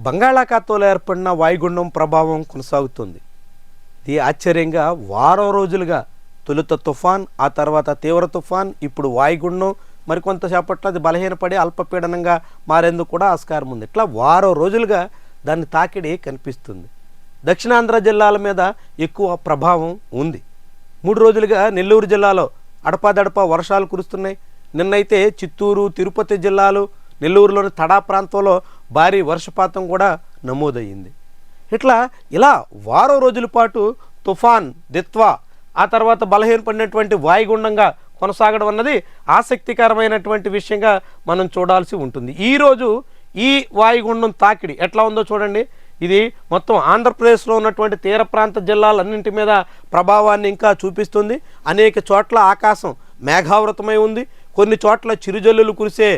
బంగాళాఖాతంలో ఏర్పడిన వాయుగుండం ప్రభావం కొనసాగుతుంది. ఇది ఆశ్చర్యంగా వారం రోజులుగా తొలుత తుఫాన్, ఆ తర్వాత తీవ్ర తుఫాన్, ఇప్పుడు వాయుగుండం, మరికొంతసేపట్లో అది బలహీనపడి అల్పపీడనంగా మారేందుకు కూడా ఆస్కారం ఉంది. ఇట్లా వారం రోజులుగా దాని తాకిడి కనిపిస్తుంది. దక్షిణాంధ్ర జిల్లాల మీద ఎక్కువ ప్రభావం ఉంది. 3 రోజులుగా నెల్లూరు జిల్లాలో అడపాదడపా వర్షాలు కురుస్తున్నాయి. నిన్నైతే చిత్తూరు, తిరుపతి జిల్లాలు, నెల్లూరులోని తడా ప్రాంతంలో భారీ వర్షపాతం కూడా నమోదయ్యింది. ఇలా వారం రోజుల పాటు తుఫాన్, దిత్వా, ఆ తర్వాత బలహీనపడినటువంటి వాయుగుండంగా కొనసాగడం అన్నది ఆసక్తికరమైనటువంటి విషయంగా మనం చూడాల్సి ఉంటుంది. ఈరోజు ఈ వాయుగుండం తాకిడి ఎట్లా ఉందో చూడండి. ఇది మొత్తం ఆంధ్రప్రదేశ్లో ఉన్నటువంటి తీర ప్రాంత జిల్లాలన్నింటి మీద ప్రభావాన్ని ఇంకా చూపిస్తుంది. అనేక చోట్ల ఆకాశం మేఘావృతమై ఉంది. కొన్ని చోట్ల చిరుజల్లులు కురిసే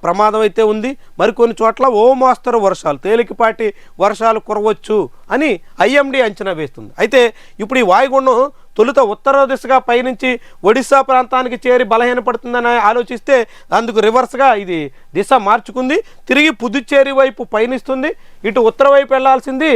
ప్రమాదం అయితే ఉంది. మరికొన్ని చోట్ల ఓ మోస్తరు వర్షాలు, తేలికపాటి వర్షాలు కురవచ్చు అని ఐఎండీ అంచనా వేస్తుంది. అయితే ఇప్పుడు ఈ వాయుగుండం తొలుత ఉత్తర దిశగా పయనించి ఒడిశా ప్రాంతానికి చేరి బలహీనపడుతుందని ఆలోచిస్తే అందుకు రివర్స్గా ఇది దిశ మార్చుకుంది. తిరిగి పుదుచ్చేరి వైపు పయనిస్తుంది. ఇటు ఉత్తర వైపు వెళ్లాల్సింది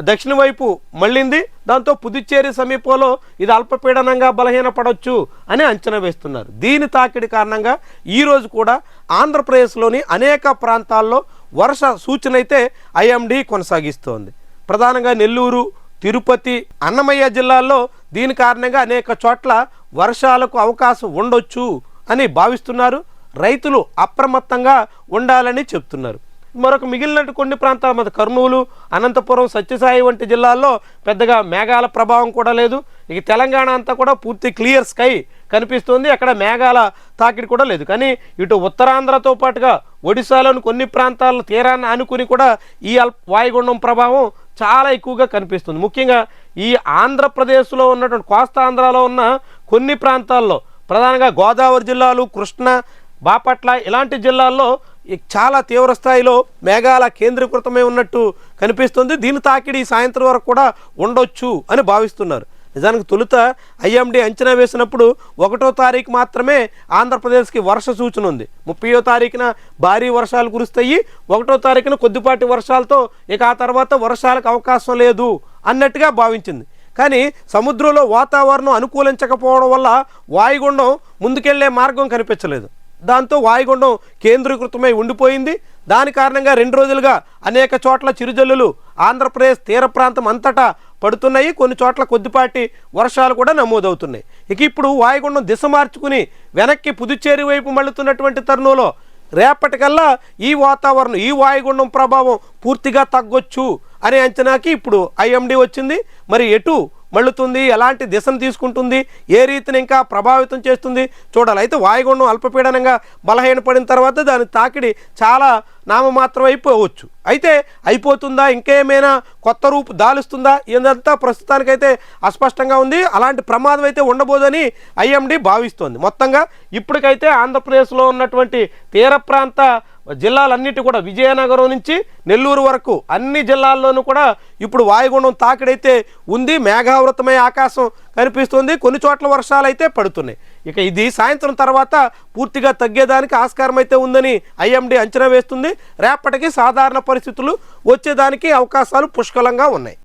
దక్షిణ వైపు మళ్ళింది. దాంతో పుదుచ్చేరి సమీపంలో ఇది అల్పపీడనంగా బలహీనపడవచ్చు అని అంచనా వేస్తున్నారు. దీని తాకిడి కారణంగా ఈరోజు కూడా ఆంధ్రప్రదేశ్లోని అనేక ప్రాంతాల్లో వర్ష సూచన అయితే ఐఎండీ కొనసాగిస్తోంది. ప్రధానంగా నెల్లూరు, తిరుపతి, అన్నమయ్య జిల్లాల్లో దీని కారణంగా అనేక చోట్ల వర్షాలకు అవకాశం ఉండొచ్చు అని భావిస్తున్నారు. రైతులు అప్రమత్తంగా ఉండాలని చెప్తున్నారు. మరొక మిగిలిన కొన్ని ప్రాంతాల మీద కర్నూలు, అనంతపురం, సత్యసాయి వంటి జిల్లాల్లో పెద్దగా మేఘాల ప్రభావం కూడా లేదు. ఇక తెలంగాణ అంతా కూడా పూర్తి క్లియర్ స్కై కనిపిస్తుంది. అక్కడ మేఘాల తాకిడి కూడా లేదు. కానీ ఇటు ఉత్తరాంధ్రతో పాటుగా ఒడిశాలోని కొన్ని ప్రాంతాల తీరాన్ని ఆనుకుని కూడా ఈ వాయుగుండం ప్రభావం చాలా ఎక్కువగా కనిపిస్తుంది. ముఖ్యంగా ఈ ఆంధ్రప్రదేశ్లో ఉన్నటువంటి కోస్తాంధ్రలో ఉన్న కొన్ని ప్రాంతాల్లో, ప్రధానంగా గోదావరి జిల్లాలు, కృష్ణ, బాపట్ల ఇలాంటి జిల్లాల్లో చాలా తీవ్ర స్థాయిలో మేఘాల కేంద్రీకృతమై ఉన్నట్టు కనిపిస్తుంది. దీని తాకిడి సాయంత్రం వరకు కూడా ఉండొచ్చు అని భావిస్తున్నారు. నిజానికి తొలుత ఐఎండీ అంచనా వేసినప్పుడు 1వ తారీఖు మాత్రమే ఆంధ్రప్రదేశ్కి వర్ష సూచన ఉంది. 30వ తారీఖున భారీ వర్షాలు కురుస్తాయి, 1వ తారీఖున కొద్దిపాటి వర్షాలతో ఇక ఆ తర్వాత వర్షాలకు అవకాశం లేదు అన్నట్టుగా భావించింది. కానీ సముద్రంలో వాతావరణం అనుకూలించకపోవడం వల్ల వాయుగుండం ముందుకెళ్లే మార్గం కనిపించలేదు. దాంతో వాయుగుండం కేంద్రీకృతమై ఉండిపోయింది. దాని కారణంగా 2 రోజులుగా అనేక చోట్ల చిరుజల్లులు ఆంధ్రప్రదేశ్ తీర ప్రాంతం అంతటా పడుతున్నాయి. కొన్ని చోట్ల కొద్దిపాటి వర్షాలు కూడా నమోదవుతున్నాయి. ఇక ఇప్పుడు వాయుగుండం దిశ మార్చుకుని వెనక్కి పుదుచ్చేరి వైపు మళ్ళుతున్నటువంటి తరుణంలో రేపటికల్లా ఈ వాతావరణం, ఈ వాయుగుండం ప్రభావం పూర్తిగా తగ్గొచ్చు అనే అంచనాకి ఇప్పుడు ఐఎండీ వచ్చింది. మరి ఎటు మళ్ళుతుంది, ఎలాంటి దిశను తీసుకుంటుంది, ఏ రీతిని ఇంకా ప్రభావితం చేస్తుంది చూడాలి. అయితే వాయుగుండం అల్పపీడనంగా బలహీనపడిన తర్వాత దాని తాకిడి చాలా నామమాత్రం అయిపోవచ్చు. అయితే అయిపోతుందా, ఇంకేమైనా కొత్త రూపు దాలుస్తుందా, ఇదంతా ప్రస్తుతానికైతే అస్పష్టంగా ఉంది. అలాంటి ప్రమాదం అయితే ఉండబోదని ఐఎండీ భావిస్తోంది. మొత్తంగా ఇప్పటికైతే ఆంధ్రప్రదేశ్లో ఉన్నటువంటి తీర ప్రాంత జిల్లాలన్నిటి కూడా విజయనగరం నుంచి నెల్లూరు వరకు అన్ని జిల్లాల్లోనూ కూడా ఇప్పుడు వాయుగుండం తాకిడైతే ఉంది. మేఘావృతమై ఆకాశం కనిపిస్తుంది. కొన్ని చోట్ల వర్షాలు అయితే పడుతున్నాయి. ఇక ఇది సాయంత్రం తర్వాత పూర్తిగా తగ్గేదానికి ఆస్కారం అయితే ఉందని ఐఎండీ అంచనా వేస్తుంది. రేపటికి సాధారణ పరిస్థితులు వచ్చేదానికి అవకాశాలు పుష్కలంగా ఉన్నాయి.